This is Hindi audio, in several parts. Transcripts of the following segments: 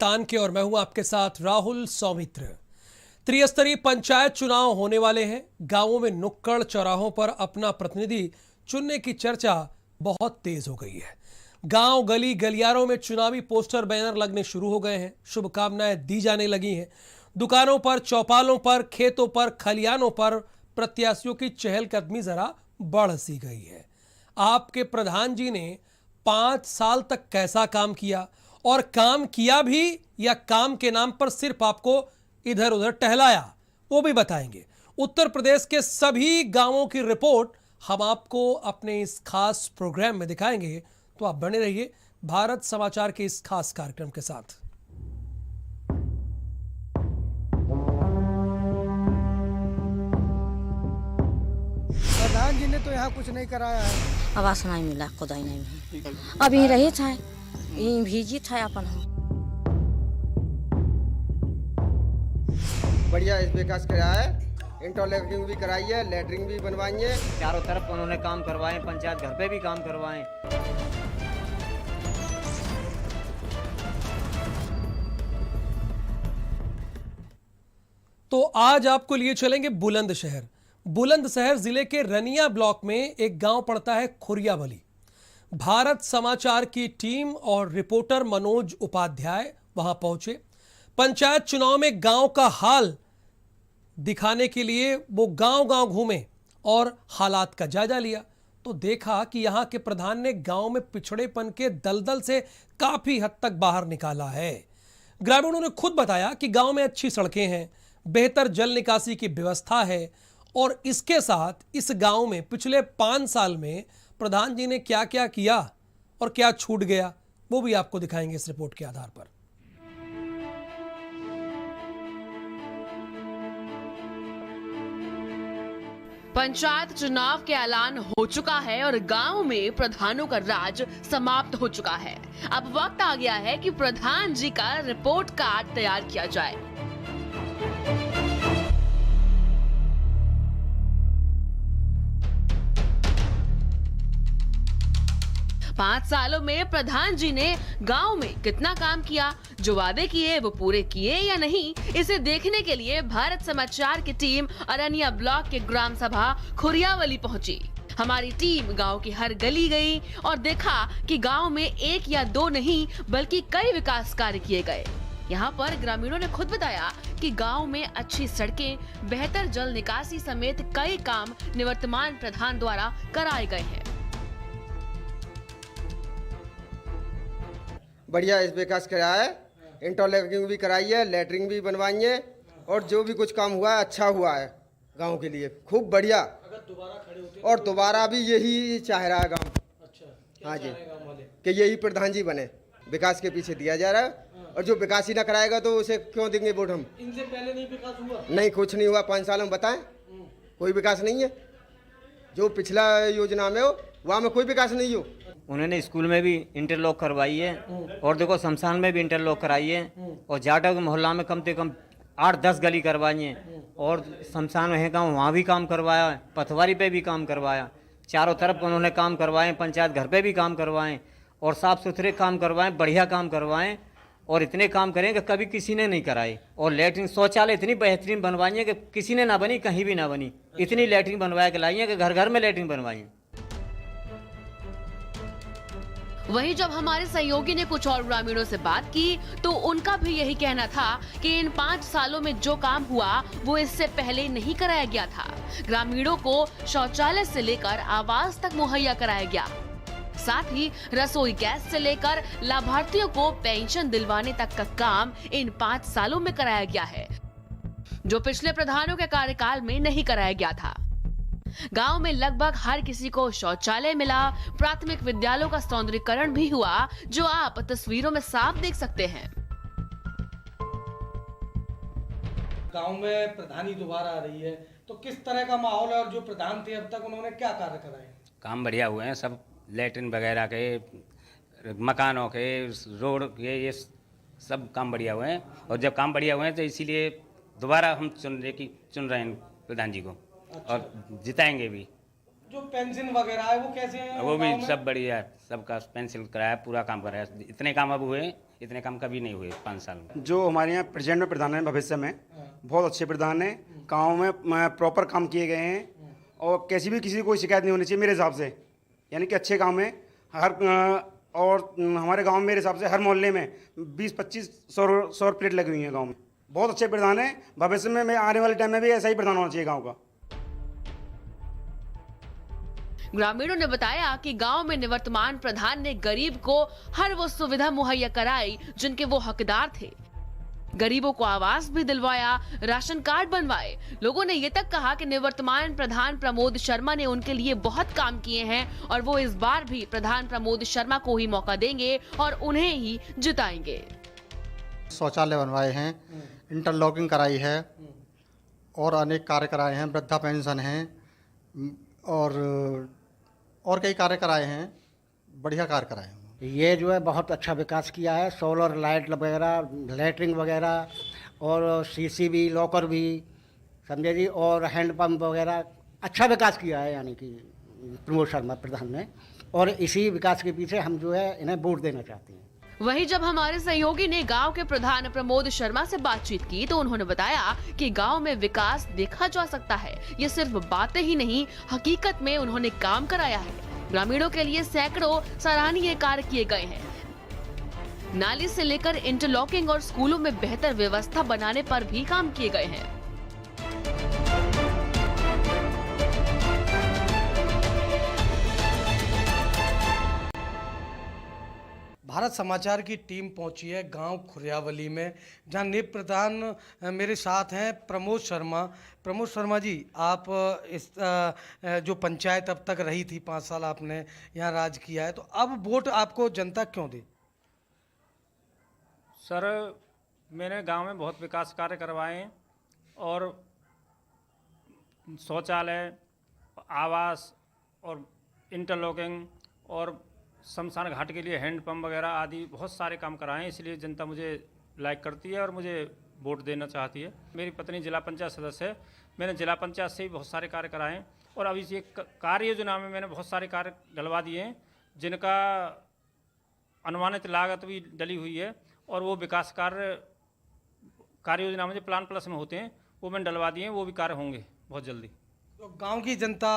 तान के और मैं हूं आपके साथ राहुल सौमित्र। त्रिस्तरीय पंचायत चुनाव होने वाले हैं। गांवों में नुक्कड़ चौराहों पर अपना प्रतिनिधि चुनने की चर्चा बहुत तेज हो गई है। गांव गली गलियारों में चुनावी पोस्टर बैनर लगने शुरू हो गए हैं। शुभकामनाएं दी जाने लगी हैं। दुकानों पर, चौपालों पर, खेतों पर, खलियानों पर प्रत्याशियों की चहलकदमी जरा बढ़ सी गई है। आपके प्रधान जी ने 5 साल तक कैसा काम किया और काम किया भी या काम के नाम पर सिर्फ आपको इधर उधर टहलाया, वो भी बताएंगे। उत्तर प्रदेश के सभी गांवों की रिपोर्ट हम आपको अपने इस खास प्रोग्राम में दिखाएंगे, तो आप बने रहिए भारत समाचार के इस खास कार्यक्रम के साथ। प्रधान जी ने तो यहाँ कुछ नहीं कराया है। आवास नहीं मिला, खुदाई नहीं मिला। अब यहीं रहे छाए, यहीं भीजी छाए अपन हम। बढ़िया इस विकास कराया है, इंटरलॉकिंग भी कराई है, लेटरिंग भी बनवाई है। चारों तरफ उन्होंने काम करवाए, पंचायत घर पे भी काम करवाए। तो आज आपको लिए चलेंगे बुलंदशहर। बुलंदशहर जिले के रनिया ब्लॉक में एक गांव पड़ता है खुरियावली। भारत समाचार की टीम और रिपोर्टर मनोज उपाध्याय वहां पहुंचे। पंचायत चुनाव में गांव का हाल दिखाने के लिए वो गांव-गांव घूमे और हालात का जायजा लिया, तो देखा कि यहां के प्रधान ने गांव में पिछड़ेपन के दलदल से काफी हद तक बाहर निकाला है। ग्रामीणों ने खुद बताया कि गांव में अच्छी सड़कें हैं, बेहतर जल निकासी की व्यवस्था है और इसके साथ इस गांव में पिछले 5 साल में प्रधान जी ने क्या क्या किया और क्या छूट गया, वो भी आपको दिखाएंगे इस रिपोर्ट के आधार पर। पंचायत चुनाव के ऐलान हो चुका है और गांव में प्रधानों का राज समाप्त हो चुका है। अब वक्त आ गया है कि प्रधान जी का रिपोर्ट कार्ड तैयार किया जाए। पांच सालों में प्रधान जी ने गांव में कितना काम किया, जो वादे किए वो पूरे किए या नहीं, इसे देखने के लिए भारत समाचार की टीम अरनिया ब्लॉक के ग्राम सभा खुरियावली पहुंची। हमारी टीम गांव की हर गली गई और देखा कि गांव में 1 या 2 नहीं बल्कि कई विकास कार्य किए गए। यहाँ पर ग्रामीणों ने खुद बताया कि गांव में अच्छी सड़कें, बेहतर जल निकासी समेत कई काम निवर्तमान प्रधान द्वारा कराए गए हैं। बढ़िया इस विकास कराया है, इंटरलॉकिंग भी कराई है, लेटरिंग भी बनवाई है और जो भी कुछ काम हुआ है अच्छा हुआ है गांव के लिए, खूब बढ़िया। और दोबारा भी यही चाह रहा है गांव। अच्छा, हाँ जी, कि यही प्रधान जी बने। विकास के पीछे दिया जा रहा है और जो विकास ही ना कराएगा तो उसे क्यों देंगे वोट हम। इनसे पहले नहीं विकास हुआ? नहीं, कुछ नहीं हुआ। 5 साल में बताएं, कोई विकास नहीं है। जो पिछला योजना में हो वहाँ में कोई विकास नहीं हो। उन्होंने स्कूल में भी इंटरलॉक करवाई है और देखो शमशान में भी इंटरलॉक कराई है और जाटा के मोहल्ला में कम से कम 8-10 गली करवाई है और शमशान है गाँव, वहाँ भी काम करवाया है, पथवारी पे भी काम करवाया। चारों तरफ उन्होंने काम करवाए, पंचायत घर पे भी काम करवाएं और साफ सुथरे काम करवाएं, बढ़िया काम करवाएं और इतने काम करें कि कभी किसी ने नहीं कराए। और लेटरिन शौचालय इतनी बेहतरीन बनवाई है कि किसी ने ना बनी, कहीं भी ना बनी। इतनी लेटरिन बनवा के लाई है कि घर घर में लेटरिन बनवाई है। वहीं जब हमारे सहयोगी ने कुछ और ग्रामीणों से बात की तो उनका भी यही कहना था कि इन 5 सालों में जो काम हुआ वो इससे पहले नहीं कराया गया था। ग्रामीणों को शौचालय से लेकर आवास तक मुहैया कराया गया, साथ ही रसोई गैस से लेकर लाभार्थियों को पेंशन दिलवाने तक का काम इन 5 सालों में कराया गया है, जो पिछले प्रधानों के कार्यकाल में नहीं कराया गया था। गांव में लगभग हर किसी को शौचालय मिला, प्राथमिक विद्यालयों का सौंदर्यीकरण भी हुआ, जो आप तस्वीरों में साफ देख सकते हैं। गांव में प्रधानी दोबारा आ रही है तो किस तरह का माहौल है और जो प्रधान थे अब तक उन्होंने क्या कार्य कराए? काम बढ़िया हुए हैं, सब लैट्रिन वगैरह के, मकानों के, रोड के, ये सब काम बढ़िया हुए हैं। और जब काम बढ़िया हुए हैं तो इसीलिए दोबारा हम चुन रहे हैं प्रधान जी को। अच्छा। और जिताएंगे भी। जो पेंशन वगैरह है वो कैसे है? वो भी सब बढ़िया है, सबका पेंशन कराया, पूरा काम कराया। इतने काम अब हुए इतने काम कभी नहीं हुए 5 साल में। जो हमारे यहाँ प्रेजेंट में प्रधान है, भविष्य में बहुत अच्छे प्रधान हैं। गाँव में प्रॉपर काम किए गए हैं और किसी की कोई शिकायत नहीं होनी चाहिए मेरे हिसाब से। यानी कि अच्छे गाँव में और हमारे गांव में मेरे हिसाब से हर मोहल्ले में 20-25 सौर प्लेट लगी हुई हैं गांव में। बहुत अच्छे प्रधान हैं। भविष्य में आने वाले टाइम में भी ऐसा ही प्रधान होना चाहिए गांव का। ग्रामीणों ने बताया कि गांव में निवर्तमान प्रधान ने गरीब को हर वो सुविधा मुहैया कराई जिनके वो हकदार थे। गरीबों को आवास भी दिलवाया, राशन कार्ड बनवाए। लोगों ने ये तक कहा कि निवर्तमान प्रधान प्रमोद शर्मा ने उनके लिए बहुत काम किए हैं और वो इस बार भी प्रधान प्रमोद शर्मा को ही मौका देंगे और उन्हें ही जिताएंगे। शौचालय बनवाए हैं, इंटरलॉकिंग कराई है और अनेक कार्य कराए हैं, वृद्धा पेंशन है और कई कार्य कराए हैं, बढ़िया कार्य कराए हैं। ये जो है बहुत अच्छा विकास किया है। सोलर लाइट वगैरह, लैटरिंग वगैरह और सीसीबी लॉकर भी, समझे जी, और हैंडपम्प वगैरह अच्छा विकास किया है यानी कि प्रमोद शर्मा प्रधान ने। और इसी विकास के पीछे हम जो है इन्हें वोट देना चाहते हैं। वहीं जब हमारे सहयोगी ने गांव के प्रधान प्रमोद शर्मा से बातचीत की तो उन्होंने बताया कि गांव में विकास देखा जा सकता है। ये सिर्फ बातें ही नहीं, हकीकत में उन्होंने काम कराया है। ग्रामीणों के लिए सैकड़ों सराहनीय कार्य किए गए हैं। नाली से लेकर इंटरलॉकिंग और स्कूलों में बेहतर व्यवस्था बनाने पर भी काम किए गए हैं। भारत समाचार की टीम पहुंची है गांव खुरियावली में, जहां नीब प्रधान मेरे साथ हैं प्रमोद शर्मा। प्रमोद शर्मा जी, आप इस जो पंचायत अब तक रही थी 5 साल आपने यहां राज किया है, तो अब वोट आपको जनता क्यों दे? सर, मैंने गांव में बहुत विकास कार्य करवाए हैं और शौचालय, आवास और इंटरलॉकिंग और शमशान घाट के लिए हैंडपम्प वगैरह आदि बहुत सारे काम कराए हैं। इसलिए जनता मुझे लाइक करती है और मुझे वोट देना चाहती है। मेरी पत्नी जिला पंचायत सदस्य है। मैंने जिला पंचायत से भी बहुत सारे कार्य कराए हैं और अभी ये कार्य योजना में मैंने बहुत सारे कार्य डलवा दिए हैं जिनका अनुमानित लागत भी डली हुई है और वो विकास कार्य योजना में जो प्लान प्लस में होते हैं वो मैंने डलवा दिए हैं। वो भी कार्य होंगे बहुत जल्दी। तो गांव की जनता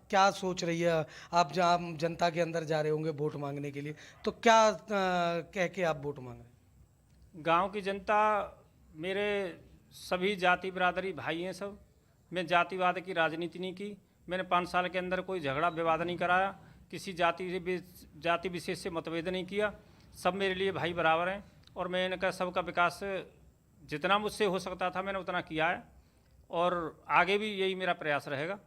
क्या सोच रही है? आप जहाँ जनता के अंदर जा रहे होंगे वोट मांगने के लिए, तो क्या कह के आप वोट मांग रहे हैं? गांव की जनता मेरे सभी जाति बिरादरी भाई हैं सब। मैं जातिवाद की राजनीति नहीं की। मैंने 5 साल के अंदर कोई झगड़ा विवाद नहीं कराया, किसी जाति विशेष से मतभेद नहीं किया। सब मेरे लिए भाई बराबर हैं और मैं इनका सबका विकास जितना मुझसे हो सकता था मैंने उतना किया है और आगे भी यही मेरा प्रयास रहेगा।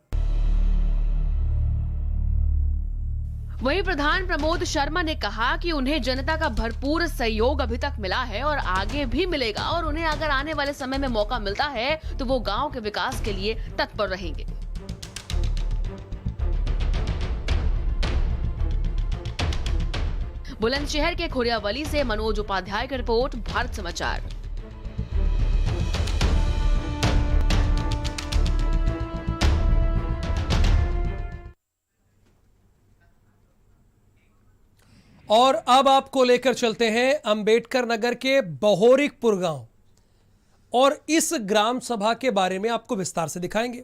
वहीं प्रधान प्रमोद शर्मा ने कहा कि उन्हें जनता का भरपूर सहयोग अभी तक मिला है और आगे भी मिलेगा और उन्हें अगर आने वाले समय में मौका मिलता है तो वो गांव के विकास के लिए तत्पर रहेंगे। बुलंदशहर के खुरियावली से मनोज उपाध्याय की रिपोर्ट, भारत समाचार। और अब आपको लेकर चलते हैं अंबेडकर नगर के बहोरिकपुर गांव और इस ग्राम सभा के बारे में आपको विस्तार से दिखाएंगे।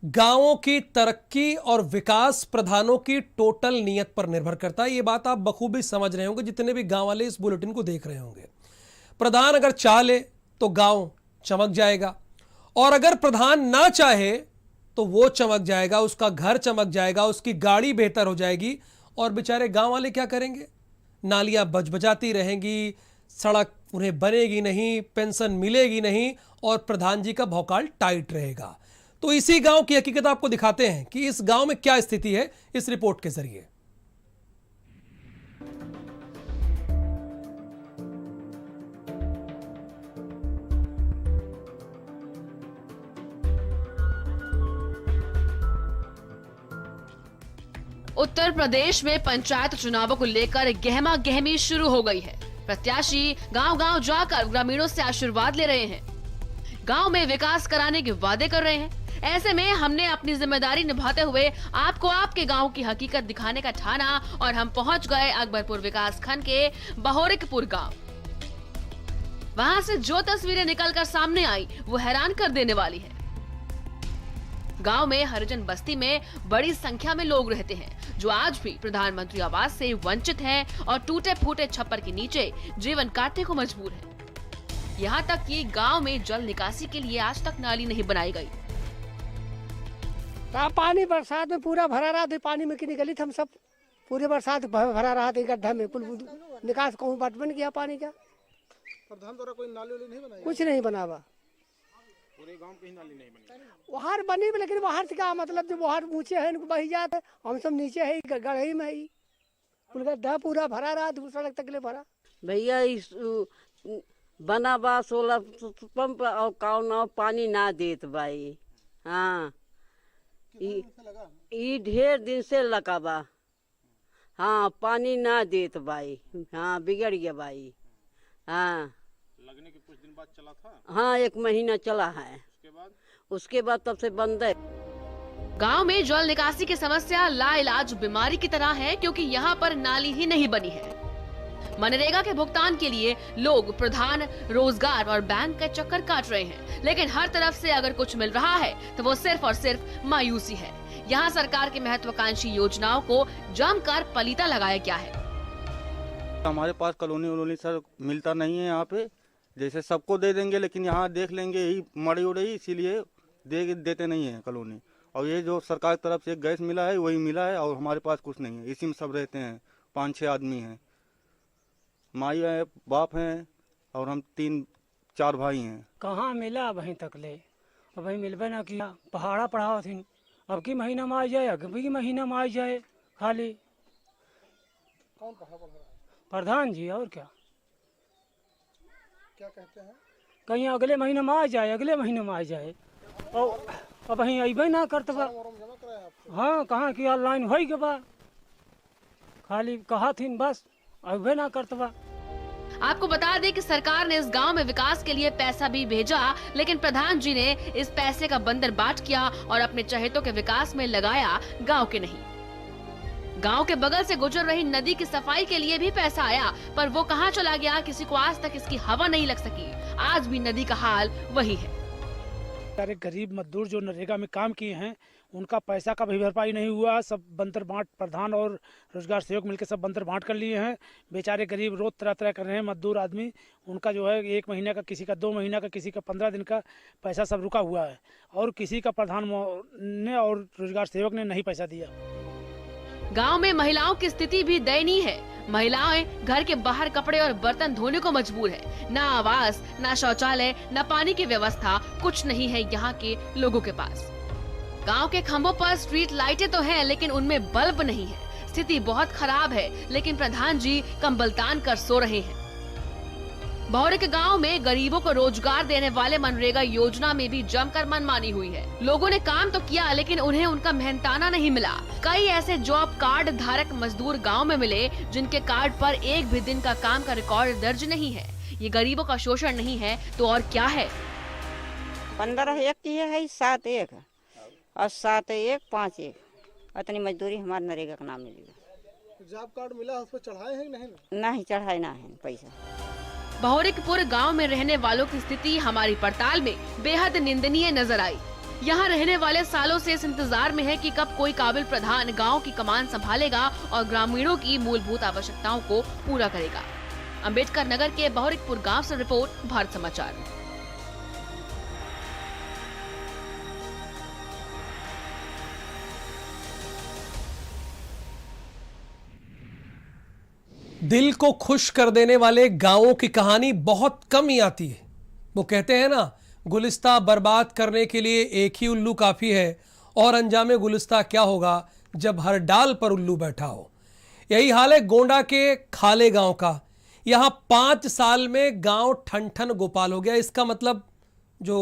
गांवों की तरक्की और विकास प्रधानों की टोटल नियत पर निर्भर करता है। ये बात आप बखूबी समझ रहे होंगे जितने भी गांव वाले इस बुलेटिन को देख रहे होंगे। प्रधान अगर चाह ले तो गांव चमक जाएगा और अगर प्रधान ना चाहे तो वो चमक जाएगा, उसका घर चमक जाएगा, उसकी गाड़ी बेहतर हो जाएगी और बेचारे गांव वाले क्या करेंगे? नालियां बजबजाती रहेंगी, सड़क उन्हें बनेगी नहीं, पेंशन मिलेगी नहीं और प्रधान जी का भौकाल टाइट रहेगा। तो इसी गांव की हकीकत आपको दिखाते हैं कि इस गांव में क्या स्थिति है इस रिपोर्ट के जरिए। उत्तर प्रदेश में पंचायत चुनावों को लेकर गहमा गहमी शुरू हो गई है। प्रत्याशी गांव-गांव जाकर ग्रामीणों से आशीर्वाद ले रहे हैं, गांव में विकास कराने के वादे कर रहे हैं। ऐसे में हमने अपनी जिम्मेदारी निभाते हुए आपको आपके गांव की हकीकत दिखाने का ठाना और हम पहुंच गए अकबरपुर विकास खंड के बहोरिकपुर गांव। वहां से जो तस्वीरें निकलकर सामने आई वो हैरान कर देने वाली है। गांव में हरिजन बस्ती में बड़ी संख्या में लोग रहते हैं जो आज भी प्रधानमंत्री आवास से वंचित हैं और टूटे फूटे छप्पर के नीचे जीवन काटने को मजबूर है। यहाँ तक कि गांव में जल निकासी के लिए आज तक नाली नहीं बनाई गई। पानी बरसात में पूरा भरा रहा था, पानी में की निकली हम सब पूरे बरसात भरा रहा था गड्ढा में, पुल निकास कहूँ बट बन गया पानी का। प्रधान द्वारा कोई नाली नहीं बनाई? कुछ नहीं बनावा, पूरे गांव की नाली नहीं बनी। बाहर बनी लेकिन बाहर से क्या मतलब, जो बाहर ऊंचे है इनको बही जाते, हम सब नीचे है गढ़ई में ही पुल गड्ढा पूरा भरा रहा, दूसरा सड़क तक ले भरा। भैया इस बना बा 16 पंप और कौन पानी ना देत बाई। हाँ ई ढेर दिन से लगा बा। हाँ पानी ना देत बाई। हाँ बिगड़ गया बाई। हाँ लगने के कुछ दिन बाद चला था। हाँ 1 महीना चला है, उसके बाद तब से बंद है। गांव में जल निकासी की समस्या लाइलाज बीमारी की तरह है क्योंकि यहाँ पर नाली ही नहीं बनी है। मनरेगा के भुगतान के लिए लोग प्रधान, रोजगार और बैंक के चक्कर काट रहे हैं, लेकिन हर तरफ से अगर कुछ मिल रहा है तो वो सिर्फ और सिर्फ मायूसी है। यहाँ सरकार की महत्वाकांक्षी योजनाओं को जमकर पलीता लगाया गया है। हमारे पास कॉलोनी सर मिलता नहीं है यहाँ पे, जैसे सबको दे देंगे लेकिन यहाँ देख लेंगे यही मड़ी उड़ी, इसीलिए देते नहीं है कॉलोनी। और ये जो सरकार की तरफ से गैस मिला है वही मिला है और हमारे पास कुछ नहीं है। इसी में सब रहते हैं, 5-6 आदमी हैं, माई है, बाप हैं और हम 3-4 भाई हैं। कहाँ मिला वहीं तक ले, अब वही मिलबे ना किया। पहाड़ा पढ़ाओ थी, अब की महीना में आ जाए, अगली महीना में आ जाए खाली। कौन पढ़ा? प्रधान जी। और क्या कहते हैं? कहीं अगले महीने में आ जाए, अगले महीने में आ जाए। और अब वहीं अबे ना करतबा। हाँ कहाँ की ऑनलाइन हो गए बा, खाली कहा थी बस, अबे ना करतबा। आपको बता दें कि सरकार ने इस गांव में विकास के लिए पैसा भी भेजा, लेकिन प्रधान जी ने इस पैसे का बंदर बाट किया और अपने चहेतों के विकास में लगाया, गांव के नहीं। गांव के बगल से गुजर रही नदी की सफाई के लिए भी पैसा आया, पर वो कहां चला गया, किसी को आज तक इसकी हवा नहीं लग सकी। आज भी नदी का हाल वही है। सारे गरीब मजदूर जो नरेगा में काम किए हैं उनका पैसा का भी भरपाई नहीं हुआ। सब बंदर बांट, प्रधान और रोजगार सेवक मिलकर सब बंदर बांट कर लिए हैं। बेचारे गरीब रोज तरह कर रहे हैं। मजदूर आदमी, उनका जो है 1 महीने का, किसी का 2 महीना का, किसी का 15 दिन का पैसा सब रुका हुआ है और किसी का प्रधान ने और रोजगार सेवक ने नहीं पैसा दिया। गांव में महिलाओं की स्थिति भी दयनीय है। महिलाएं घर के बाहर कपड़े और बर्तन धोने को मजबूर है। ना आवास, ना शौचालय, ना पानी की व्यवस्था, कुछ नहीं है यहाँ के लोगों के पास। गांव के खंभों पर स्ट्रीट लाइटें तो हैं, लेकिन उनमें बल्ब नहीं है। स्थिति बहुत खराब है, लेकिन प्रधान जी कंबल तान कर सो रहे हैं। भौरे के गांव में गरीबों को रोजगार देने वाले मनरेगा योजना में भी जमकर मनमानी हुई है। लोगों ने काम तो किया, लेकिन उन्हें उनका मेहनताना नहीं मिला। कई ऐसे जॉब कार्ड धारक मजदूर गांव में मिले जिनके कार्ड पर एक भी दिन का काम का रिकॉर्ड दर्ज नहीं है। ये गरीबों का शोषण नहीं है तो और क्या है। 15 एक की है, 7 एक और 7 एक 5 एक, इतनी मजदूरी हमारे नरेगा का नाम मिली। जॉब कार्ड मिला, उस पर चढ़ाए हैं नहीं? नहीं चढ़ाए ना है पैसा। भौरिकपुर गांव में रहने वालों की स्थिति हमारी पड़ताल में बेहद निंदनीय नजर आई। यहाँ रहने वाले सालों से इस इंतजार में है कि कब कोई काबिल प्रधान गांव की कमान संभालेगा और ग्रामीणों की मूलभूत आवश्यकताओं को पूरा करेगा। अंबेडकर नगर के भौरिकपुर गांव से रिपोर्ट, भारत समाचार। दिल को खुश कर देने वाले गांवों की कहानी बहुत कम ही आती है। वो कहते हैं ना, गुलिस्ता बर्बाद करने के लिए एक ही उल्लू काफ़ी है, और अंजामे गुलिस्ता क्या होगा जब हर डाल पर उल्लू बैठा हो। यही हाल है गोंडा के खाले गांव का। यहाँ 5 साल में गांव ठन ठन गोपाल हो गया। इसका मतलब जो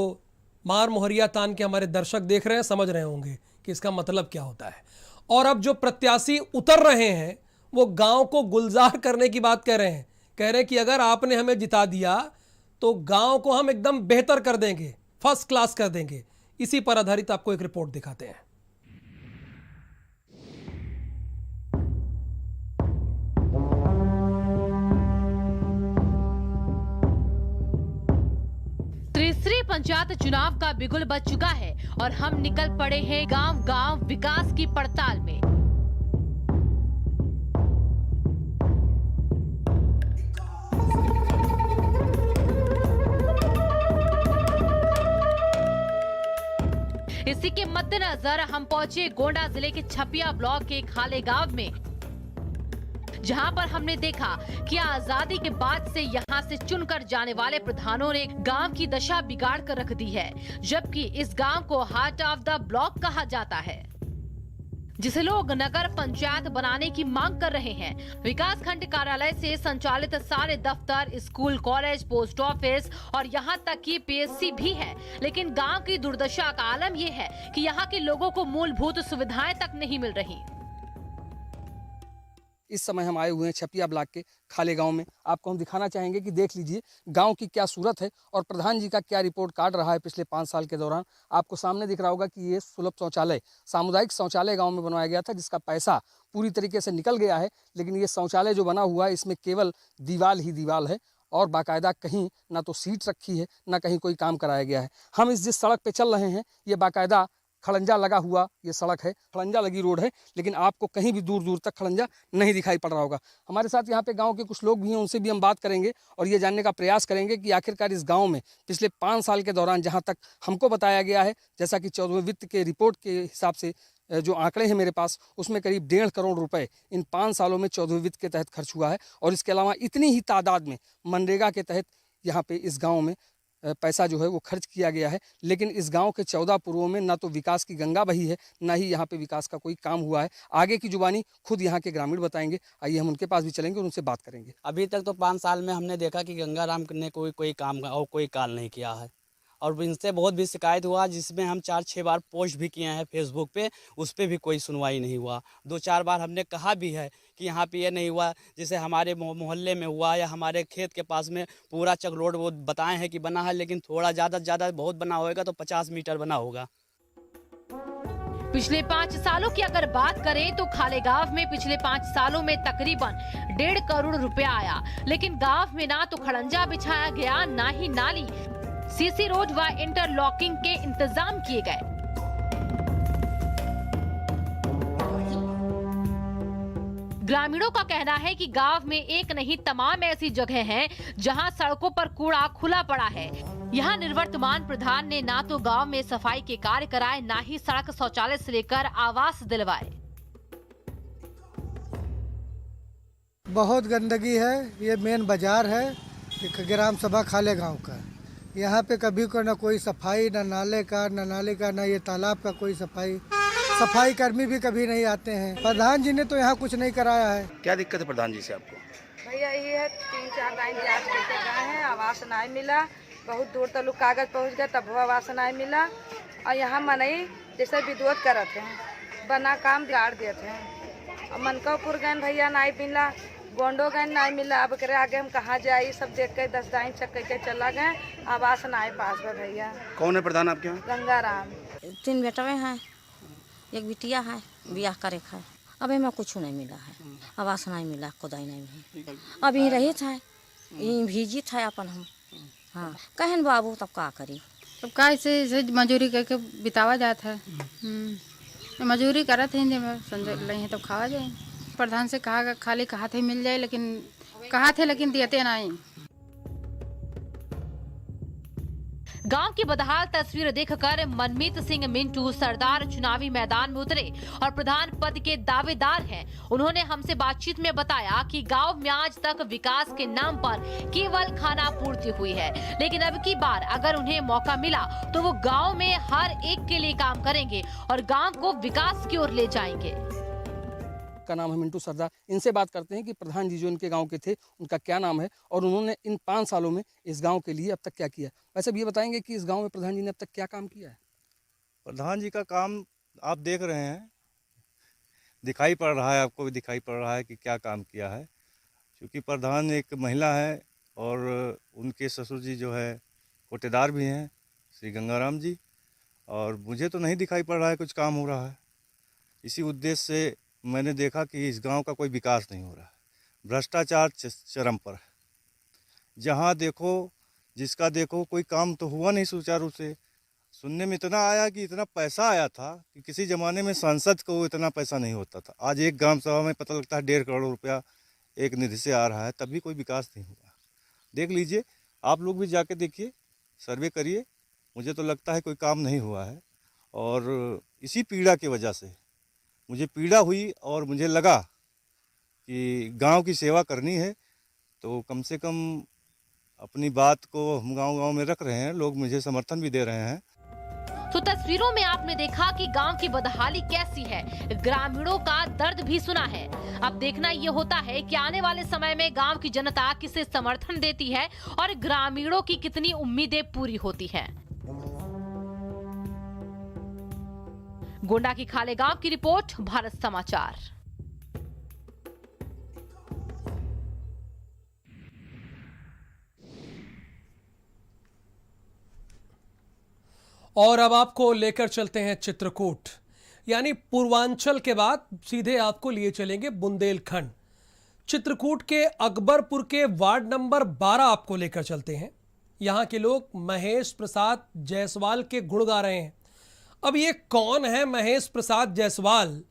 मार मोहरिया तान के हमारे दर्शक देख रहे हैं समझ रहे होंगे कि इसका मतलब क्या होता है। और अब जो प्रत्याशी उतर रहे हैं वो गांव को गुलजार करने की बात कह रहे हैं। कह रहे हैं कि अगर आपने हमें जिता दिया तो गांव को हम एकदम बेहतर कर देंगे, फर्स्ट क्लास कर देंगे। इसी पर आधारित आपको एक रिपोर्ट दिखाते हैं। तीसरी पंचायत चुनाव का बिगुल बज चुका है और हम निकल पड़े हैं गांव-गांव विकास की पड़ताल में। इसी के मद्देनजर हम पहुंचे गोंडा जिले के छपिया ब्लॉक के खाले गांव में, जहां पर हमने देखा कि आजादी के बाद से यहां से चुनकर जाने वाले प्रधानों ने गांव की दशा बिगाड़ कर रख दी है, जबकि इस गांव को हार्ट ऑफ द ब्लॉक कहा जाता है, जिसे लोग नगर पंचायत बनाने की मांग कर रहे हैं। विकास खंड कार्यालय से संचालित सारे दफ्तर, स्कूल, कॉलेज, पोस्ट ऑफिस और यहां तक कि पीएससी भी है, लेकिन गांव की दुर्दशा का आलम यह है कि यहां के लोगों को मूलभूत सुविधाएं तक नहीं मिल रही। इस समय हम आए हुए हैं छपिया ब्लॉक के खाले गांव में। आपको हम दिखाना चाहेंगे कि देख लीजिए गांव की क्या सूरत है और प्रधान जी का क्या रिपोर्ट कार्ड रहा है पिछले 5 साल के दौरान। आपको सामने दिख रहा होगा कि ये सुलभ शौचालय, सामुदायिक शौचालय गांव में बनवाया गया था, जिसका पैसा पूरी तरीके से निकल गया है। लेकिन ये शौचालय जो बना हुआ है, इसमें केवल दीवार ही दीवार है और बाकायदा कहीं ना तो सीट रखी है, ना कहीं कोई काम कराया गया है। हम जिस सड़क पर चल रहे हैं, ये बाकायदा खड़ंजा लगा हुआ ये सड़क है, खड़ंजा लगी रोड है, लेकिन आपको कहीं भी दूर दूर तक खड़ंजा नहीं दिखाई पड़ रहा होगा। हमारे साथ यहाँ पे गांव के कुछ लोग भी हैं, उनसे भी हम बात करेंगे और ये जानने का प्रयास करेंगे कि आखिरकार इस गांव में पिछले 5 साल के दौरान, जहाँ तक हमको बताया गया है, जैसा कि 14वें वित्त के रिपोर्ट के हिसाब से जो आंकड़े हैं मेरे पास, उसमें करीब 1.5 करोड़ रुपए इन 5 सालों में 14वें वित्त के तहत खर्च हुआ है। और इसके अलावा इतनी ही तादाद में मनरेगा के तहत यहाँ पे इस गाँव में पैसा जो है वो खर्च किया गया है। लेकिन इस गांव के 14 पुरों में ना तो विकास की गंगा बही है, ना ही यहाँ पे विकास का कोई काम हुआ है। आगे की जुबानी खुद यहाँ के ग्रामीण बताएंगे। आइए हम उनके पास भी चलेंगे और उनसे बात करेंगे। अभी तक तो 5 साल में हमने देखा कि गंगाराम ने कोई काम और कोई काल नहीं किया है, और इनसे बहुत भी शिकायत हुआ, जिसमें हम 4-6 बार पोस्ट भी किए हैं फेसबुक पे, उस पर भी कोई सुनवाई नहीं हुआ। 2-4 बार हमने कहा भी है कि यहाँ पे ये नहीं हुआ। जैसे हमारे मोहल्ले में हुआ या हमारे खेत के पास में पूरा चक रोड वो बताए हैं कि बना है, लेकिन थोड़ा ज़्यादा बहुत बना होगा तो 50 मीटर बना होगा। पिछले 5 सालों की अगर बात करें तो खाले गांव में पिछले 5 सालों में तकरीबन 1.5 करोड़ रुपया आया, लेकिन गांव में ना तो खड़ंजा बिछाया गया, ना ही नाली, सीसी रोड व इंटरलॉकिंग के इंतजाम किए गए। ग्रामीणों का कहना है कि गांव में एक नहीं तमाम ऐसी जगह हैं जहां सड़कों पर कूड़ा खुला पड़ा है। यहां निवर्तमान प्रधान ने ना तो गांव में सफाई के कार्य कराए, ना ही सड़क, शौचालय से लेकर आवास दिलवाए। बहुत गंदगी है। ये मेन बाजार है ग्राम सभा खाले गांव का। यहाँ पे कभी को ना कोई सफाई, ना नाले का, ना ये तालाब का कोई सफाई कर्मी भी कभी नहीं आते हैं। प्रधान जी ने तो यहाँ कुछ नहीं कराया है। क्या दिक्कत है प्रधान जी से आपको? भैया ये है 3-4 लाइन जांच करके गए हैं, आवास नहीं मिला। बहुत दूर तक लोग कागज पहुँच गए तब वो आवास नहीं मिला। और यहाँ मनई जैसे विद्युत करते हैं, बना काम गाड़ देते हैं। और मनकापुर गए भैया नहीं मिला, गोंडो गए नहीं मिला। अब करे आगे हम कहाँ जाए, सब देख के 10 दाइन चक के चला गए, आवास नहीं पास में भैया। कौन है प्रधान आपके यहाँ? गंगाराम। 3 बेटवे हैं, एक बिटिया है, ब्याह करे है। अब हमें कुछ नहीं मिला है, आवास नहीं मिला, खुदाई नहीं मिली। अब यहीं रही था, यहीं भीजी था अपन हम। हाँ कहन बाबू तब का करी, तब का ऐसे मजूरी करके बितावा जाता है। मजूरी करत हैं जब संजय नहीं तब खावा जाए। प्रधान से कहा खाली कहा थे मिल जाए, लेकिन कहा थे लेकिन देते नहीं। गांव की बदहाल तस्वीर देखकर मनमीत सिंह मिंटू सरदार चुनावी मैदान में उतरे और प्रधान पद के दावेदार हैं। उन्होंने हमसे बातचीत में बताया कि गांव में आज तक विकास के नाम पर केवल खाना पूर्ति हुई है, लेकिन अब की बार अगर उन्हें मौका मिला तो वो गांव में हर एक के लिए काम करेंगे और गांव को विकास की ओर ले जाएंगे। का नाम है मिंटू सरदार। इनसे बात करते हैं कि प्रधान जी जो इनके गांव के थे, उनका क्या नाम है और उन्होंने इन 5 सालों में इस गांव के लिए अब तक क्या किया। वैसे भी ये बताएंगे कि इस गांव में प्रधान जी ने अब तक क्या काम किया है। प्रधान जी का काम आप देख रहे हैं, दिखाई पड़ रहा है, आपको भी दिखाई पड़ रहा है कि क्या काम किया है। क्योंकि प्रधान एक महिला है और उनके ससुर जी जो है कोटेदार भी हैं, श्री गंगाराम जी, और मुझे तो नहीं दिखाई पड़ रहा है कुछ काम हो रहा है। इसी उद्देश्य से मैंने देखा कि इस गांव का कोई विकास नहीं हो रहा है, भ्रष्टाचार चरम पर है। जहां देखो जिसका देखो कोई काम तो हुआ नहीं सुचारू रूप से। सुनने में इतना आया कि इतना पैसा आया था कि किसी ज़माने में सांसद को इतना पैसा नहीं होता था। आज एक ग्राम सभा में पता लगता है 1.5 करोड़ रुपया एक निधि से आ रहा है, तब भी कोई विकास नहीं हुआ। देख लीजिए, आप लोग भी जाके देखिए, सर्वे करिए। मुझे तो लगता है कोई काम नहीं हुआ है, और इसी पीड़ा की वजह से मुझे पीड़ा हुई और मुझे लगा कि गांव की सेवा करनी है, तो कम से कम अपनी बात को हम गांव में रख रहे हैं। लोग मुझे समर्थन भी दे रहे हैं। तो तस्वीरों में आपने देखा कि गांव की बदहाली कैसी है, ग्रामीणों का दर्द भी सुना है। अब देखना ये होता है कि आने वाले समय में गांव की जनता किसे समर्थन देती है और ग्रामीणों की कितनी उम्मीदें पूरी होती हैं। गोंडा की खाले गांव की रिपोर्ट, भारत समाचार। और अब आपको लेकर चलते हैं चित्रकूट, यानी पूर्वांचल के बाद सीधे आपको लिए चलेंगे बुंदेलखंड। चित्रकूट के अकबरपुर के वार्ड नंबर 12 आपको लेकर चलते हैं। यहाँ के लोग महेश प्रसाद जायसवाल के गुण गा रहे हैं। अब ये कौन है महेश प्रसाद जायसवाल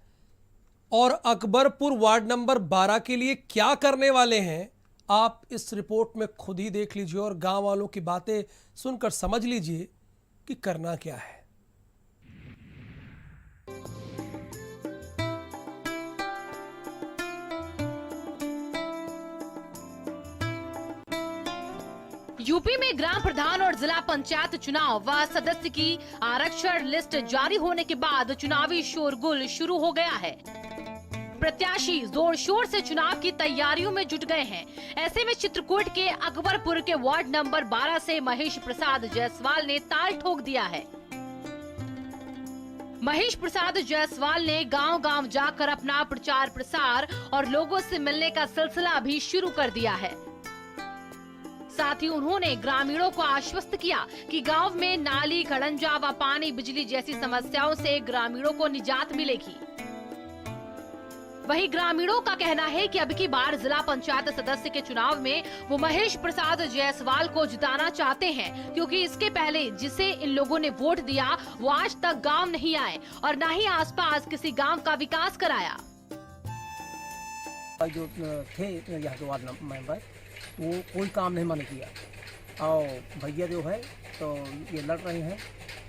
और अकबरपुर वार्ड नंबर 12 के लिए क्या करने वाले हैं, आप इस रिपोर्ट में खुद ही देख लीजिए और गांव वालों की बातें सुनकर समझ लीजिए कि करना क्या है। यूपी में ग्राम प्रधान और जिला पंचायत चुनाव व सदस्य की आरक्षण लिस्ट जारी होने के बाद चुनावी शोरगुल शुरू हो गया है। प्रत्याशी जोर शोर से चुनाव की तैयारियों में जुट गए हैं। ऐसे में चित्रकूट के अकबरपुर के वार्ड नंबर 12 से महेश प्रसाद जायसवाल ने ताल ठोक दिया है। महेश प्रसाद जायसवाल ने गांव-गांव जाकर अपना प्रचार प्रसार और लोगों से मिलने का सिलसिला भी शुरू कर दिया है। साथ ही उन्होंने ग्रामीणों को आश्वस्त किया कि गांव में नाली, खड़ंजा व पानी, बिजली जैसी समस्याओं से ग्रामीणों को निजात मिलेगी। वहीं ग्रामीणों का कहना है कि अब की बार जिला पंचायत सदस्य के चुनाव में वो महेश प्रसाद जायसवाल को जिताना चाहते हैं, क्योंकि इसके पहले जिसे इन लोगों ने वोट दिया वो आज तक गांव नहीं आए और न ही आसपास किसी गांव का विकास कराया। जो थे यहाँ के वार्ड मेंबर वो कोई काम नहीं मैंने किया, और भैया जो है तो ये लड़ रहे हैं।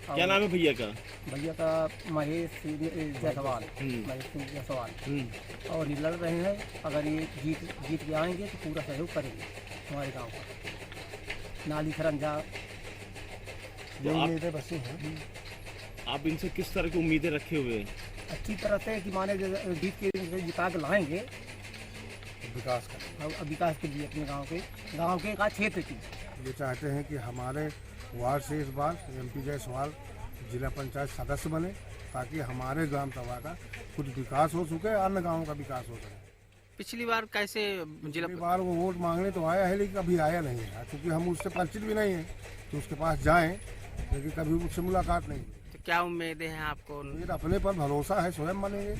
क्या नाम है भैया का? भैया का महेश जायसवाल, महेश सिंह जायसवाल, और ये लड़ रहे हैं। अगर ये जीत के आएंगे तो पूरा सहयोग करेंगे हमारे गांव का। नाली, खरंजा जो उम्मीदें बसी हैं। आप इनसे किस तरह की उम्मीदें रखे हुए हैं? अच्छी तरह से कि माने जीत के जिता के लाएंगे, विकास करें, विकास के लिए अपने गांव के का क्षेत्र की। ये चाहते हैं कि हमारे वार्ड से इस बार MP जायसवाल जिला पंचायत सदस्य बने, ताकि हमारे ग्राम सभा का कुछ विकास हो सके, अन्य गाँवों का विकास हो सके। पिछली बार कैसे पिछली बार वो वोट मांगने तो आया है, लेकिन कभी आया नहीं है, क्योंकि हम उससे परिचित भी नहीं है तो उसके पास जाएं, लेकिन कभी उससे मुलाकात नहीं। तो क्या उम्मीदें हैं आपको? उम्मीद अपने पर भरोसा है, स्वयं बनेंगे।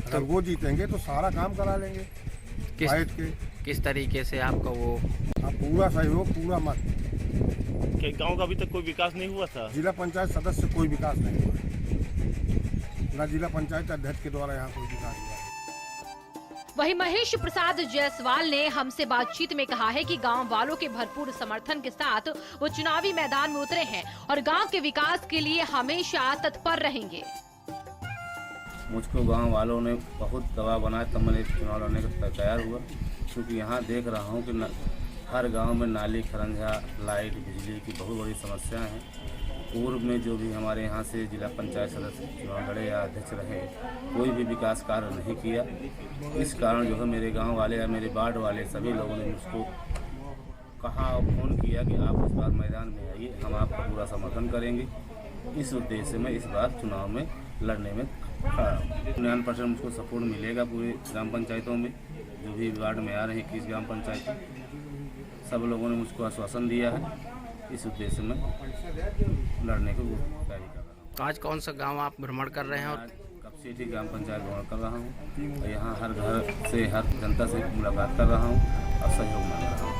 अगर वो जीतेंगे तो सारा काम करा लेंगे। किस तरीके से आपका वो? पूरा सहयोग, पूरा मत। क्या गांव का अभी तक कोई विकास नहीं हुआ था? जिला पंचायत सदस्य से कोई विकास नहीं हुआ, न जिला पंचायत अध्यक्ष के द्वारा यहाँ कोई विकास हुआ। वहीं महेश प्रसाद जायसवाल ने हमसे बातचीत में कहा है कि गांव वालों के भरपूर समर्थन के साथ वो चुनावी मैदान में उतरे हैं और गांव के विकास के लिए हमेशा तत्पर रहेंगे। मुझको गांव वालों ने बहुत दबाव बनाया, तब मैंने चुनाव लड़ने का तैयार हुआ, क्योंकि यहाँ देख रहा हूँ कि हर गांव में नाली, खरंजा, लाइट, बिजली की बहुत बड़ी समस्या है। पूर्व में जो भी हमारे यहाँ से जिला पंचायत सदस्य चुनाव लड़े या अध्यक्ष रहे, कोई भी विकास कार्य नहीं किया। इस कारण जो है मेरे गांव वाले या मेरे वार्ड वाले सभी लोगों ने मुझको कहा और फ़ोन किया कि आप इस बार मैदान में आइए, हम आपका पूरा समर्थन करेंगे। इस उद्देश्य से मैं इस बार चुनाव में लड़ने में 99% मुझको सपोर्ट मिलेगा पूरे ग्राम पंचायतों में, जो भी वार्ड में आ रहे हैं 21 ग्राम पंचायत, सब लोगों ने मुझको आश्वासन दिया है। इस उद्देश्य से मैं लड़ने की तैयारी कर रहा हूँ। आज कौन सा गांव आप भ्रमण कर रहे हैं? और कपसेठी ग्राम पंचायत भ्रमण कर रहा हूँ और यहाँ हर घर से, हर जनता से मुलाकात कर रहा हूँ और सहयोग मांग रहा हूँ।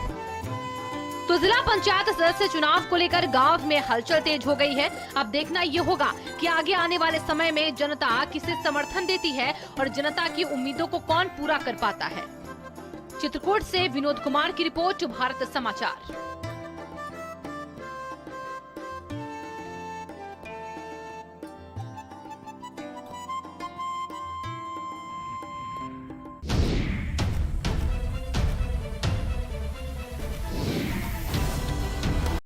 तो जिला पंचायत सदस्य चुनाव को लेकर गांव में हलचल तेज हो गई है। अब देखना ये होगा कि आगे आने वाले समय में जनता किसे समर्थन देती है और जनता की उम्मीदों को कौन पूरा कर पाता है। चित्रकूट से विनोद कुमार की रिपोर्ट, भारत समाचार।